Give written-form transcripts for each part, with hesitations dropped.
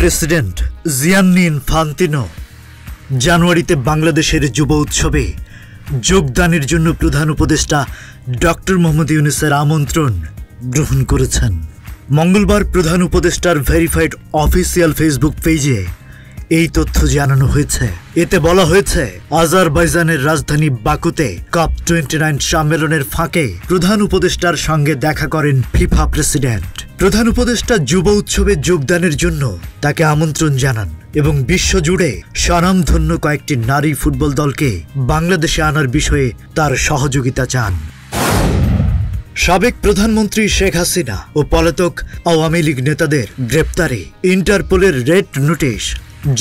President Gianni Infantino জানুয়ারিতে বাংলাদেশের যুব উৎসবে যোগদানের জন্য প্রধান উপদেষ্টা ডক্টর মোহাম্মদ ইউনূসের আমন্ত্রণ গ্রহণ করেছেন। মঙ্গলবার প্রধান উপদেষ্টার ভেরিফাইড অফিসিয়াল ফেসবুক পেজে এই তথ্য জানানো হয়েছে। এতে বলা হয়েছে, আজারবাইজানের রাজধানী বাকুতে COP29 সম্মেলনের ফাঁকে প্রধান উপদেষ্টার সঙ্গে দেখা করেন ফিফা প্রেসিডেন্ট। প্রধান উপদেষ্টা যুব উৎসবে যোগদানের জন্য তাকে আমন্ত্রণ জানান এবং বিশ্বজুড়ে স্বনামধন্য কয়েকটি নারী ফুটবল দলকে বাংলাদেশে আনার বিষয়ে তার সহযোগিতা চান। সাবেক প্রধানমন্ত্রী শেখ হাসিনা ও পলাতক আওয়ামী লীগ নেতাদের গ্রেপ্তারে ইন্টারপোলের রেড নোটিশ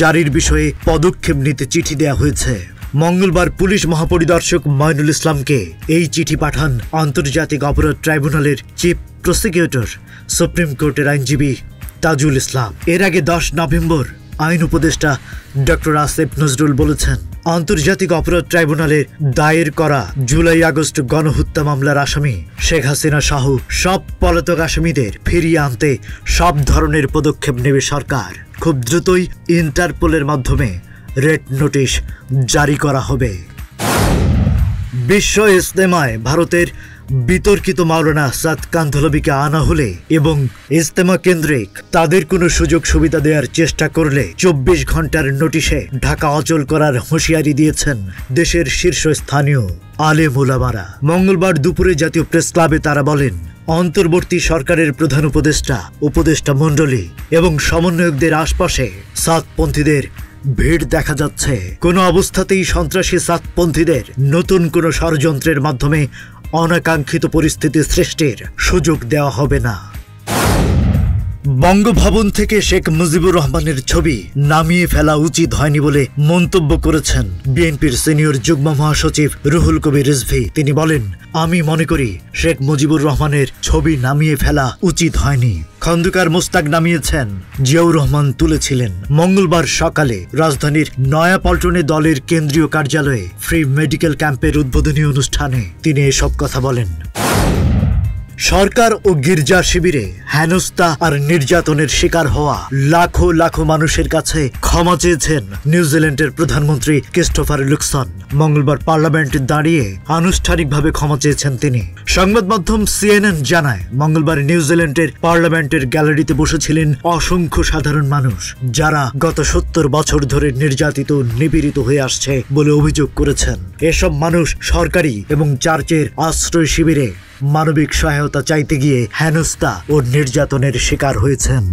জারির বিষয়ে পদক্ষেপ নিতে চিঠি দেয়া হয়েছে। মঙ্গলবার পুলিশ মহাপরিদর্শক মঈনুল ইসলামকে এই চিঠি পাঠান আন্তর্জাতিক অপরাধ ট্রাইব্যুনালের চিফ প্রসিকিউটর সুপ্রিম কোর্টের আইনজীবী তাজুল ইসলাম। এর আগে 10 নভেম্বর আইন উপদেষ্টা ডক্টর আসিফ নজরুল বলেছেন, আন্তর্জাতিক অপরাধ ট্রাইব্যুনালের দায়ের করা জুলাই আগস্ট গণহত্যা মামলার আসামি শেখ হাসিনা সহ সব পলাতক আসামিদের ফিরিয়ে আনতে সব ধরনের পদক্ষেপ নেবে সরকার। খুব দ্রুতই ইন্টারপোলের মাধ্যমে রেড নোটিশ জারি করা হবে। বিশ্ব ইজতেমায় ভারতের বিতর্কিত মাওলানা আসাদ কান্ধলভিকে আনা হলে এবং ইজতেমা কেন্দ্রিক তাদের কোনো সুযোগ সুবিধা দেওয়ার চেষ্টা করলে 24 ঘন্টার নোটিশে ঢাকা অচল করার হুঁশিয়ারি দিয়েছেন দেশের শীর্ষস্থানীয় আলেম উলামারা। মঙ্গলবার দুপুরে জাতীয় প্রেস ক্লাবে তারা বলেন, অন্তর্বর্তী সরকারের প্রধান উপদেষ্টা মণ্ডলী এবং সমন্বয়কদের আশপাশে সাতপন্থীদের ভিড় দেখা যাচ্ছে। কোনো অবস্থাতেই সন্ত্রাসী সাতপন্থীদের নতুন কোনো ষড়যন্ত্রের মাধ্যমে অনাকাঙ্ক্ষিত পরিস্থিতি সৃষ্টির সুযোগ দেওয়া হবে না। বঙ্গভবন থেকে শেখ মুজিবুর রহমানের ছবি নামিয়ে ফেলা উচিত হয়নি বলে মন্তব্য করেছেন বিএনপির সিনিয়র যুগ্ম মহাসচিব রুহুল কবির রিজভী। তিনি বলেন, আমি মনে করি শেখ মুজিবুর রহমানের ছবি নামিয়ে ফেলা উচিত হয়নি। খন্দকার মোস্তাক নামিয়েছেন, জিয়াউর রহমান তুলেছিলেন। মঙ্গলবার সকালে রাজধানীর নয়াপল্টনে দলের কেন্দ্রীয় কার্যালয়ে ফ্রি মেডিকেল ক্যাম্পের উদ্বোধনী অনুষ্ঠানে তিনি এসব কথা বলেন। সরকার ও গির্জা শিবিরে হেনস্থা আর নির্যাতনের শিকার হওয়া লাখো লাখো মানুষের কাছে ক্ষমা চেয়েছেন নিউজিল্যান্ডের প্রধানমন্ত্রী ক্রিস্টোফার লুকসন। মঙ্গলবার পার্লামেন্টে দাঁড়িয়ে আনুষ্ঠানিকভাবে ক্ষমা চেয়েছেন তিনি। সংবাদ মাধ্যম CNN জানায়, মঙ্গলবার নিউজিল্যান্ডের পার্লামেন্টের গ্যালারিতে বসেছিলেন অসংখ্য সাধারণ মানুষ, যারা গত 70 বছর ধরে নির্যাতিত নিপীড়িত হয়ে আসছে বলে অভিযোগ করেছেন। এসব মানুষ সরকারি এবং চার্চের আশ্রয় শিবিরে মানবিক সহায়তা চাইতে গিয়ে হেনস্থা ও নির্যাতনের শিকার হয়েছেন।